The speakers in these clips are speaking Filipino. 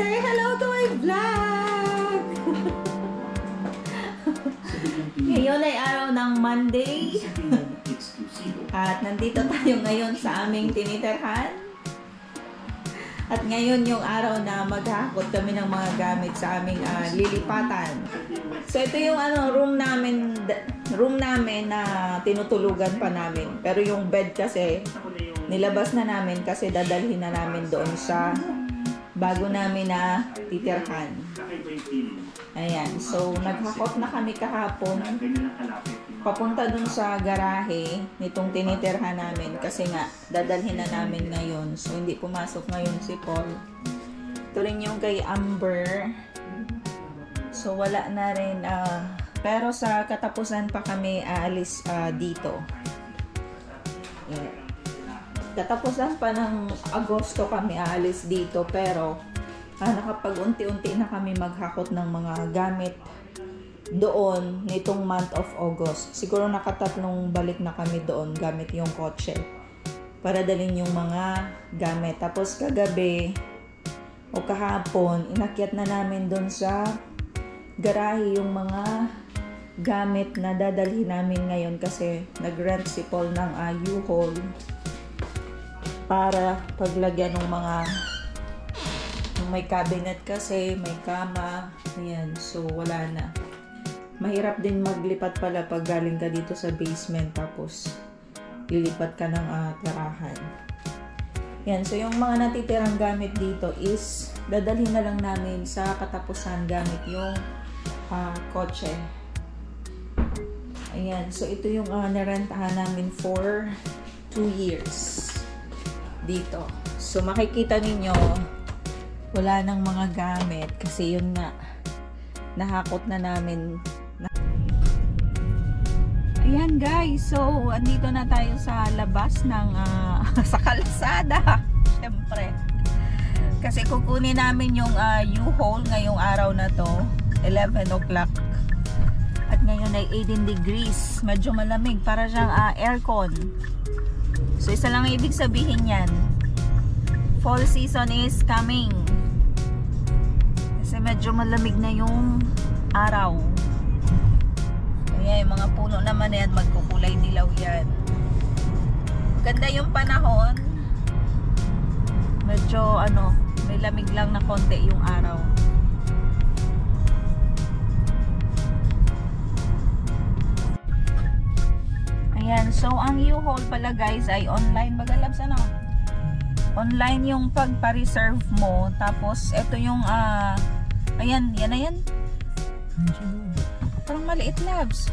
Say hello to my vlog! Ngayon ay araw ng Monday. At nandito tayo ngayon sa aming tinitirhan. At ngayon yung araw na maghahakot kami ng mga gamit sa aming lilipatan. So ito yung room namin na tinutulugan pa namin. Pero yung bed kasi nilabas na namin kasi dadalhin na namin doon sa bago namin na titirhan. Ayan, so naghakot na kami kahapon papunta dun sa garahe nitong tinitirhan namin kasi nga dadalhin na namin ngayon. So hindi pumasok ngayon si Paul. Ito rin yung kay Amber. So wala na rin, pero sa katapusan pa kami aalis dito. Yeah. Katapusan pa ng Agosto kami aalis dito, pero nakapag unti-unti na kami maghakot ng mga gamit doon nitong month of August. Siguro nakatatlong balik na kami doon gamit yung kotse para dalhin yung mga gamit. Tapos kagabi o kahapon inakyat na namin doon sa garahe yung mga gamit na dadalhin namin ngayon kasi nag-rent si Paul ng U-Haul para paglagyan ng mga may cabinet kasi, may kama. Ayan, so wala na. Mahirap din maglipat pala pag galing ka dito sa basement tapos lilipat ka ng tirahan. Yan, so yung mga natitirang gamit dito is dadalhin na lang namin sa katapusan gamit yung kotse. Ayan, so ito yung narentahan namin for 2 years dito. So makikita ninyo wala nang mga gamit kasi yun nga nahakot na namin. Ayan guys, so andito na tayo sa labas ng sa kalsada syempre kasi kukunin namin yung U-Haul ngayong araw na to 11 o'clock at ngayon ay 18 degrees, medyo malamig para siyang aircon. So isa lang ibig sabihin yan, fall season is coming kasi medyo malamig na yung araw. Ayan, yung mga puno naman yan magkukulay dilaw yan. Ganda yung panahon, medyo may lamig lang na konti yung araw. Ayan, so ang U-Haul pala guys ay online. Bagalabs online yung pagpa-reserve mo. Tapos ito yung ayan, yan na yan. Parang maliit labs.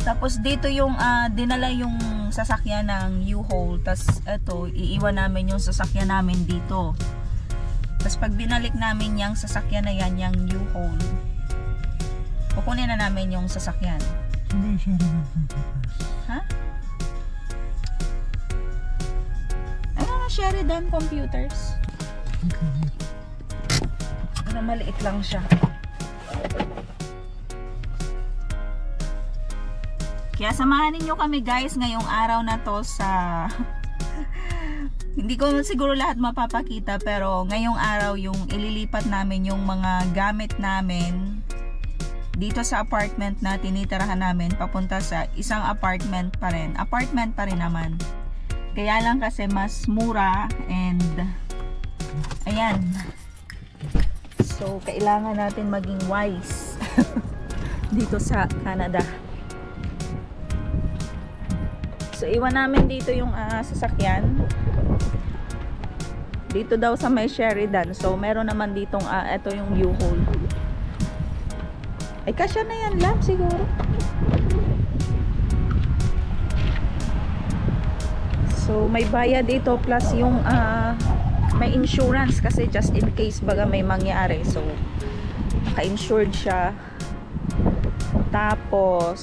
Tapos dito yung dinala yung sasakyan ng U-Haul. Tapos ito, iiwan namin yung sasakyan namin dito. Tapos pag binalik namin yung sasakyan na yan, yung U-Haul, kukunin na namin yung sasakyan. Ha? Sheridan Computers. Pero maliit lang siya. Kaya samahan ninyo kami guys ngayong araw na to sa hindi ko siguro lahat mapapakita, pero ngayong araw yung ililipat namin yung mga gamit namin dito sa apartment na tinitirahan namin papunta sa isang apartment pa rin naman. Kaya lang kasi mas mura and ayan. So kailangan natin maging wise dito sa Canada. So iwan namin dito yung sasakyan. Dito daw sa may Sheridan. So meron naman ditong ito yung U-Haul. Ay kasya na yan lang siguro. So may bayad dito plus yung may insurance kasi just in case baga may mangyari. So naka-insured siya. Tapos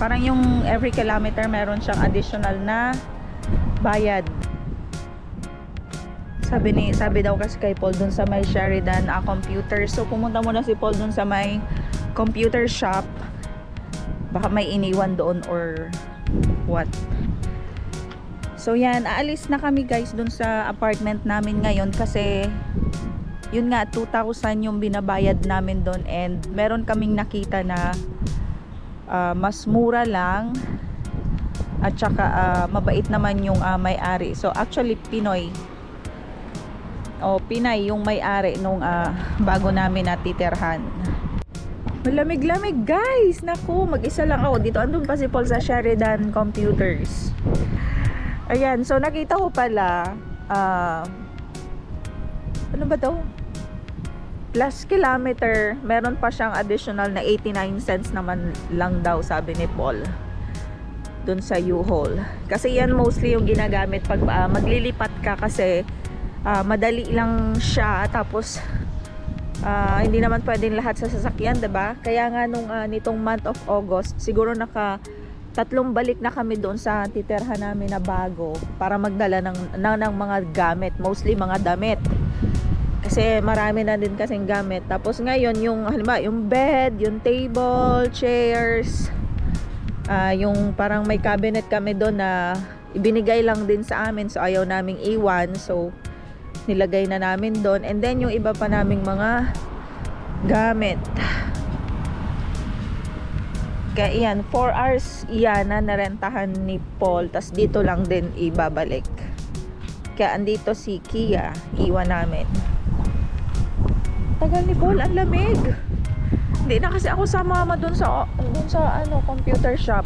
parang yung every kilometer meron siyang additional na bayad. Sabi daw kasi kay Paul dun sa may Sheridan computer. So pumunta muna si Paul dun sa may computer shop. Baka may iniwan doon or what. So yan, aalis na kami guys dun sa apartment namin ngayon kasi yun nga 2,000 yung binabayad namin doon, and meron kaming nakita na mas mura lang, at saka mabait naman yung may-ari. So actually Pinay yung may-ari nung bago namin natitirhan. Malamig-lamig guys, naku, mag-isa lang ako dito. Andun pa si Paul sa Sheridan Computers. Ayan, so nakita ko pala ano ba daw, plus kilometer, meron pa siyang additional na 89 cents naman lang daw, sabi ni Paul dun sa U-Haul. Kasi yan mostly yung ginagamit pag maglilipat ka, kasi madali lang siya, tapos hindi naman pwedeng lahat sa sasakyan, diba? Kaya nga nung nitong month of August, siguro naka 3 balik na kami doon sa titirhan namin na bago, para magdala ng mga gamit, mostly mga damit, kasi marami na din kasing gamit. Tapos ngayon yung halimbawa yung bed, yung table, chairs, yung parang may cabinet kami doon na ibinigay lang din sa amin, so ayaw naming iwan, so nilagay na namin doon. And then yung iba pa naming mga gamit, kaya yan 4 hours iyan na narentahan ni Paul, tas dito lang din ibabalik. Kaya andito si Kia, iwan namin. Tagal ni Paul, ang lamig. Hindi na kasi ako sumama dun sa computer shop.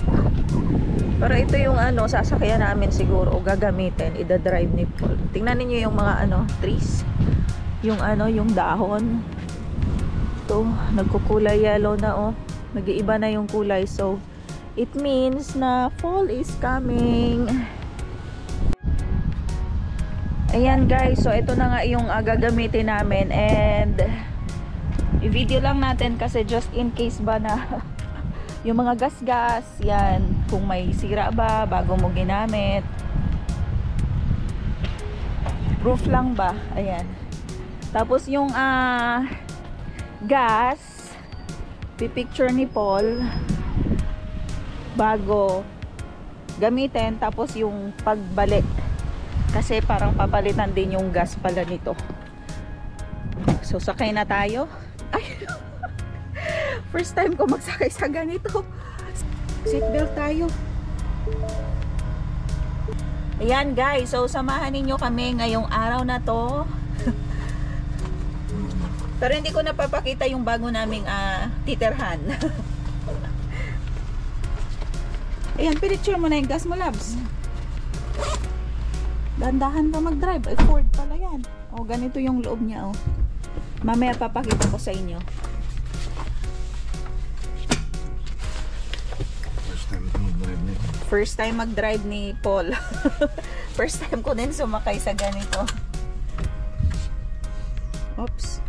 Pero ito yung sasakyan namin siguro, o gagamitin, ida-drive ni Paul. Tingnan niyo yung mga trees. Yung yung dahon. Ito, nagkukulay yellow na Nag-iiba na yung kulay. So, it means na fall is coming. Ayan guys, so ito na nga yung gagamitin namin, and i-video lang natin kasi just in case ba na yung mga gas-gas, yan, kung may sira ba bago mo ginamit. Proof lang ba? Ayan. Tapos yung gas, pipicture ni Paul bago gamitin, tapos yung pagbalik, kasi parang papalitan din yung gas pala nito. So sakay na tayo. Ay, first time ko magsakay sa ganito. Seatbelt tayo. Ayan guys, so samahan ninyo kami ngayong araw na to. Pero hindi ko napapakita yung bago naming titirhan. Ayan, picture mo na yung gas mo, Labs. Dandahan ka mag-drive. Ay, Ford pala yan. O, ganito yung loob niya, Mamaya papakita ko sa inyo. First time mag-drive ni Paul. First time ko din sumakay sa ganito. Oops.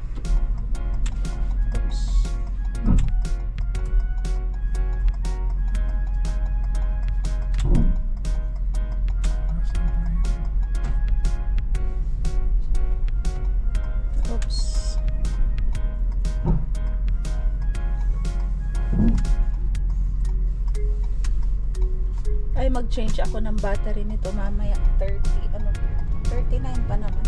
Ay, mag-change ako ng battery nito mamaya. 39 pa naman.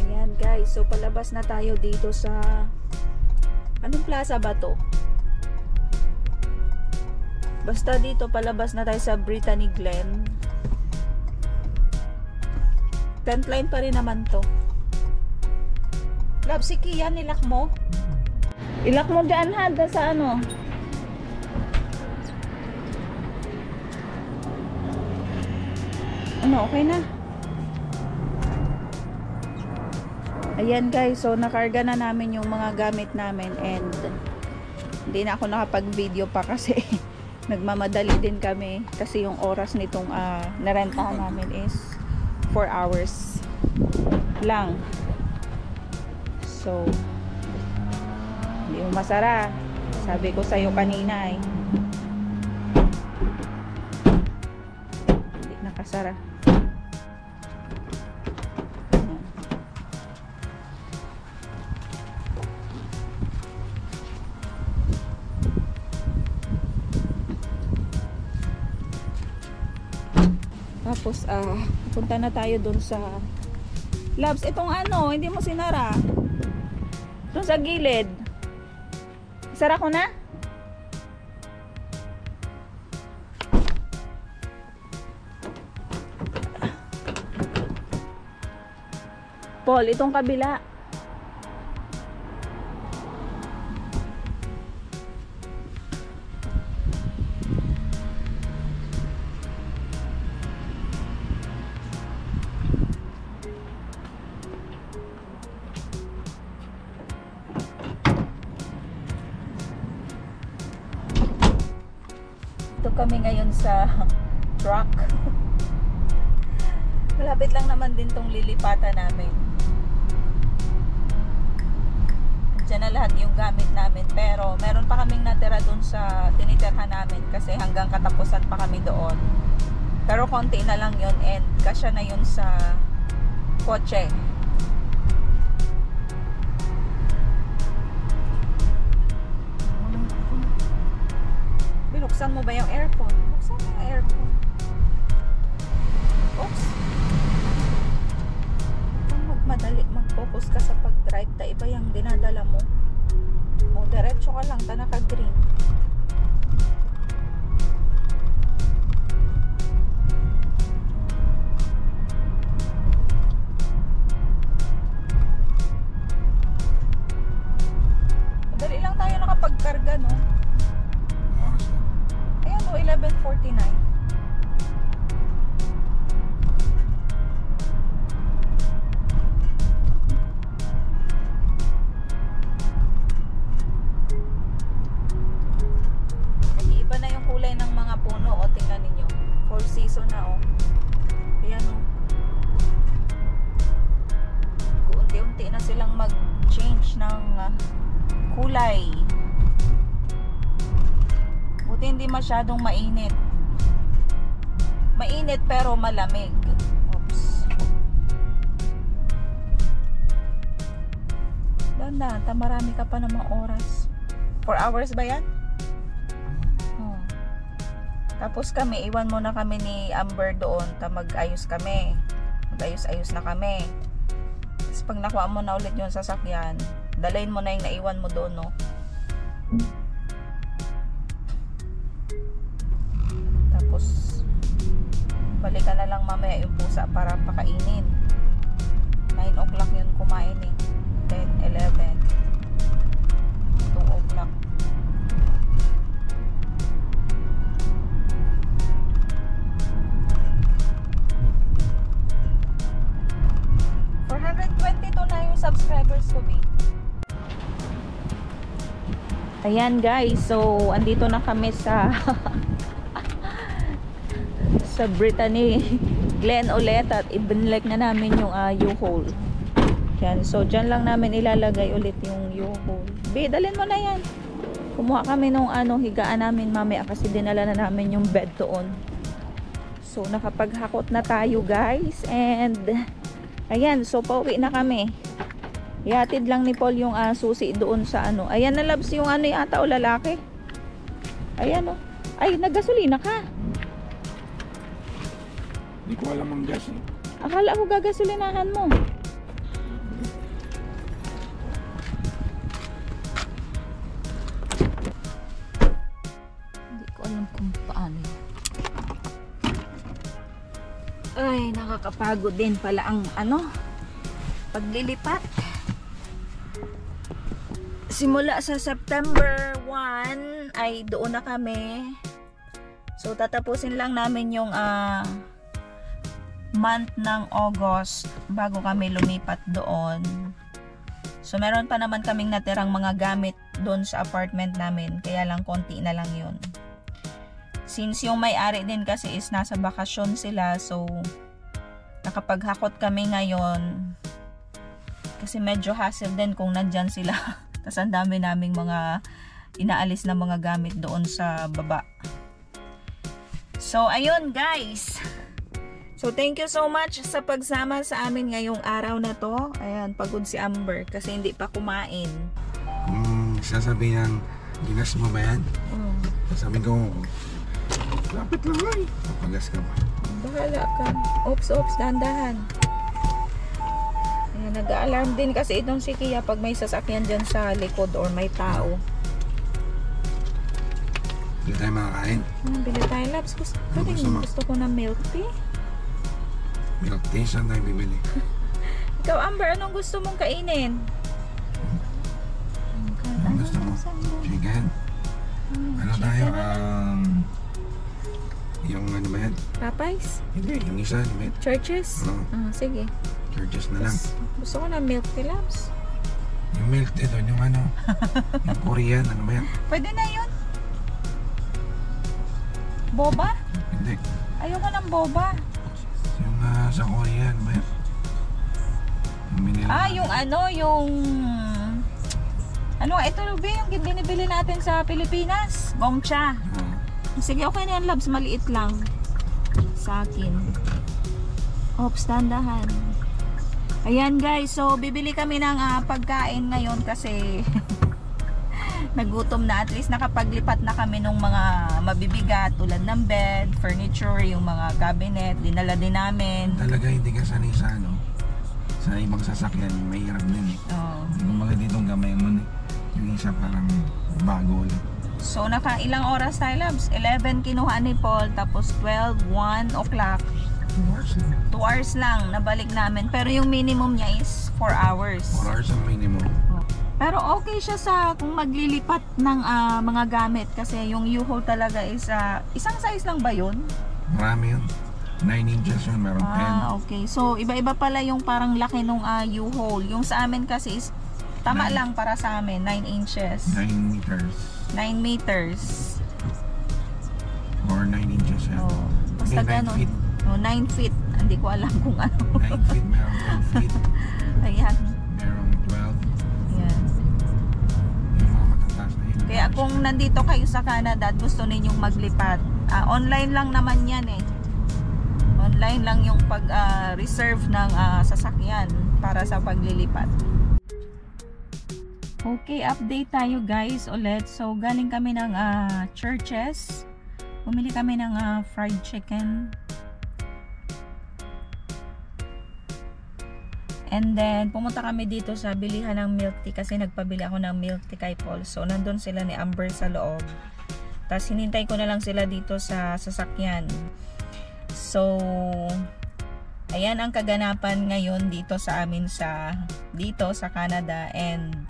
Ayan guys, so palabas na tayo dito sa anong plaza ba to? Basta dito palabas na tayo sa Brittany Glen. 10th line pa rin naman to. Love, si Kia, nilak mo? Ilak mo dyan, hada sa okay na. Ayan guys, so nakarga na namin yung mga gamit namin, and hindi na ako nakapag-video pa kasi nagmamadali din kami, kasi yung oras nitong narentahan namin is 4 hours lang. So hindi mo masara, sabi ko sa'yo kanina hindi nakasara. Tapos punta na tayo doon sa Labs, itong ano, hindi mo sinara. Itong sa gilid. Sara ko na? Paul, itong kabila. Ito kami ngayon sa truck. Malapit lang naman din tong lilipatan namin. Diyan na lahat yung gamit namin, pero meron pa kaming natira dun sa tinitirhan namin kasi hanggang katapusan pa kami doon. Pero konti na lang yun and kasya na yun sa kotse. Binuksan mo ba yung aircon? Buksan mo yung aircon. Oops. Kung magmadali, mag-focus ka sa pag-drive, ta iba yung dinadala mo. O, diretso ka lang, ta naka-green. Madali lang tayo nakapag-karga, no? Ayan o, 11:49. Nag-iiba na yung kulay ng mga puno. O, tingnan ninyo. Fall season na o. Ayan o. Unti-unti na silang mag-change ng kulay. Buti hindi masyadong mainit. Mainit pero malamig. Oops. Ganda, marami ka pa namang oras. 4 hours ba yan? Oh. Tapos kami, iwan muna kami ni Amber doon. Mag-ayos kami. Mag-ayos-ayos na kami. Tapos pag nakuha mo na ulit yung sasakyan, dalayin mo na yung naiwan mo doon, no? Tapos balikan na lang mamaya yung pusa para pakainin. 9 o'clock yun kumain eh. 10, 11, 2 o'clock. na yung subscribers ko, babe. Ayan guys, so andito na kami sa sa Brittany Glen ulit at ibinlike na namin yung U-Haul. Yan, so dyan lang namin ilalagay ulit yung U-Haul. Be, dalhin mo na yan. Kumuha kami nung higaan namin mamaya kasi dinala na namin yung bed doon. So nakapaghakot na tayo guys and ayan, so pauwi na kami. Ihatid lang ni Paul yung susi doon sa Ayan na labs yung yata o lalaki. Ayan o. Ay, naggasolina ka. Hindi ko alam ang gas eh. Akala ko gagasolinahan mo. Hindi ko alam kung paano yun. Ay, nakakapagod din pala ang paglilipat. Simula sa September 1 ay doon na kami. So tatapusin lang namin yung month ng August bago kami lumipat doon. So meron pa naman kaming natirang mga gamit doon sa apartment namin, kaya lang konti na lang yun. Since yung may-ari din kasi is nasa bakasyon sila, so nakapaghakot kami ngayon kasi medyo hassle din kung nandyan sila. Tapos ang dami naming mga inaalis na mga gamit doon sa baba. So ayun guys, so thank you so much sa pagsama sa amin ngayong araw na to. Ayan, pagod si Amber kasi hindi pa kumain. Sasabihin ng ginas mo ba yan? Sasabihin ko, lapit lang lang. Papagas ka ba? Bahala ka. Oops, dahan-dahan. Ayan, nag-alarm din kasi itong si Kia pag may sasakyan dyan sa likod or may tao. Bili tayo makakain. Bili tayo, Labs. Gusto ko ng milk tea. Milk tea, saan tayo bibili? Ikaw, Amber, anong gusto mong kainin? Anong gusto mo? Chicken? Ano tayo? Yung ano ba yan? Popeyes? Hindi, yung isa. Churches? Sige. Churches na lang. Gusto ko ng milk tea, Labs. Yung milk tea doon, yung ano? Yung Korean, ano ba yan? Pwede na yun. Boba? Hindi. Ayoko ng boba. Yung sa Korean, ba yan? Yung binili. Yung ano, yung... Ano, ito ba yung binibili natin sa Pilipinas? Gongcha. Sige, okay na yan, Labs. Maliit lang. Sa akin. Oops, tandahan. Ayan, guys. So, bibili kami ng pagkain ngayon kasi... nagutom na, at least nakapaglipat na kami ng mga mabibigat tulad ng bed, furniture, yung mga cabinet, dinala din namin. Talaga hindi ka sanay sa ano, sa ibang sasakyan, mahirap din eh. Yung mga ditong gamay mo, yung isa parang bago ulit. So ilang oras tayo, Labs? 11 kinuha ni Paul, tapos 12, 1 o'clock. 2 hours lang nabalik namin, pero yung minimum niya is 4 hours. 4 hours ang minimum. Pero okay siya sa kung maglilipat ng mga gamit kasi yung U-Haul talaga is isang size lang ba yun? Marami yun. 9 inches yun, meron 10. Okay. So iba-iba pala yung parang laki nung U-Haul. Yung sa amin kasi is tama lang para sa amin, 9 inches. 9 meters. 9 meters. Or 9 inches yan. Basta ganun. 9 feet. 9 feet. Hindi ko alam kung ano. 9 feet, meron 10 feet. Ayan. Meron 12. Ayan. Yung mga matataas na yun. Kaya kung nandito kayo sa Canada at gusto ninyong maglipat, online lang naman yan eh. Online lang yung pag-reserve ng sasakyan para sa paglilipat. Okay, update tayo guys ulit. So, galing kami ng Churches. Bumili kami ng fried chicken. And then, pumunta kami dito sa bilihan ng milk tea kasi nagpabili ako ng milk tea kay Paul. So, nandun sila ni Amber sa loob. Tapos, hinintay ko na lang sila dito sa sasakyan. So, ayan ang kaganapan ngayon dito sa amin dito sa Canada. And,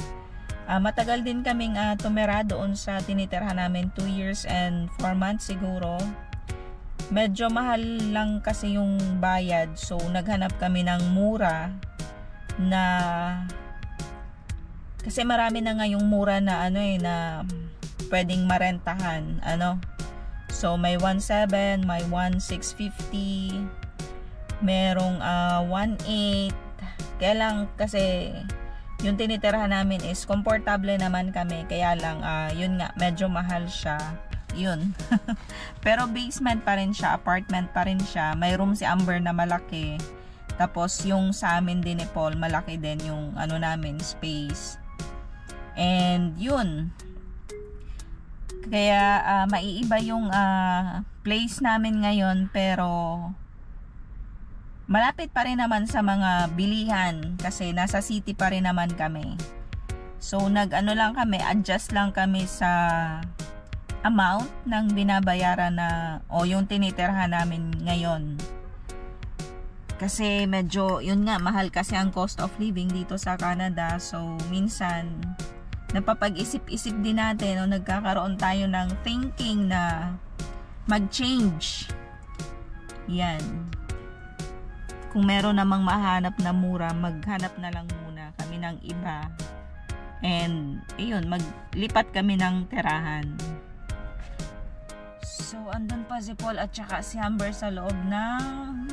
matagal din kaming tumira doon sa tinitirhan namin. 2 years and 4 months siguro. Medyo mahal lang kasi yung bayad. So, naghanap kami ng mura na kasi marami na nga yung mura na na pwedeng marentahan. So, may 1,700, may 1,650, merong 1,800. Kaya lang kasi yung tinitirahan namin is komportable naman kami, kaya lang yun nga, medyo mahal siya yun. Pero basement pa rin siya, apartment pa rin siya, may room si Amber na malaki, tapos yung sa amin din ni Paul malaki din yung namin space. And yun, kaya maiiba yung place namin ngayon, pero malapit pa rin naman sa mga bilihan kasi nasa city pa rin naman kami. So lang kami, adjust lang kami sa amount ng binabayaran yung tinitirhan namin ngayon. Kasi medyo, yun nga, mahal kasi ang cost of living dito sa Canada. So minsan, napapag-isip-isip din natin o nagkakaroon tayo ng thinking na mag-change. Yan. Kung meron namang mahanap na mura, maghanap na lang muna kami ng iba. And, ayun, maglipat kami ng tirahan. So, andun pa si Paul at saka si Amber sa loob ng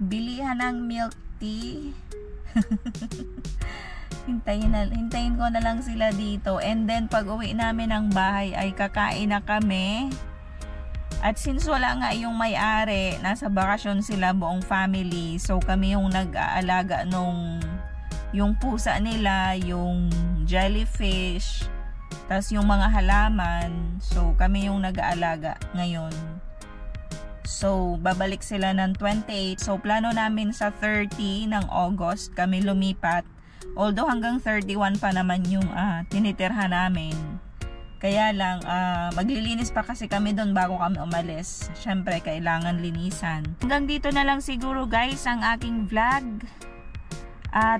bilihan ng milk tea. Hintayin ko na lang sila dito. And then, pag uwi namin ng bahay, ay kakain na kami. At since wala nga yung may-ari, nasa bakasyon sila buong family. So kami yung nag-aalaga yung pusa nila, yung jellyfish, tas yung mga halaman. So kami yung nag-aalaga ngayon. So, babalik sila ng 28. So, plano namin sa 30 ng August kami lumipat. Although hanggang 31 pa naman yung tinitirhan namin. Kaya lang, maglilinis pa kasi kami doon bago kami umalis. Syempre, kailangan linisan. Hanggang dito na lang siguro guys ang aking vlog.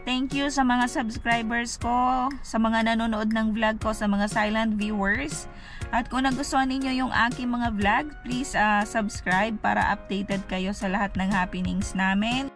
Thank you sa mga subscribers ko, sa mga nanonood ng vlog ko, sa mga silent viewers. At kung nagustuhan ninyo yung aking mga vlog, please subscribe para updated kayo sa lahat ng happenings namin.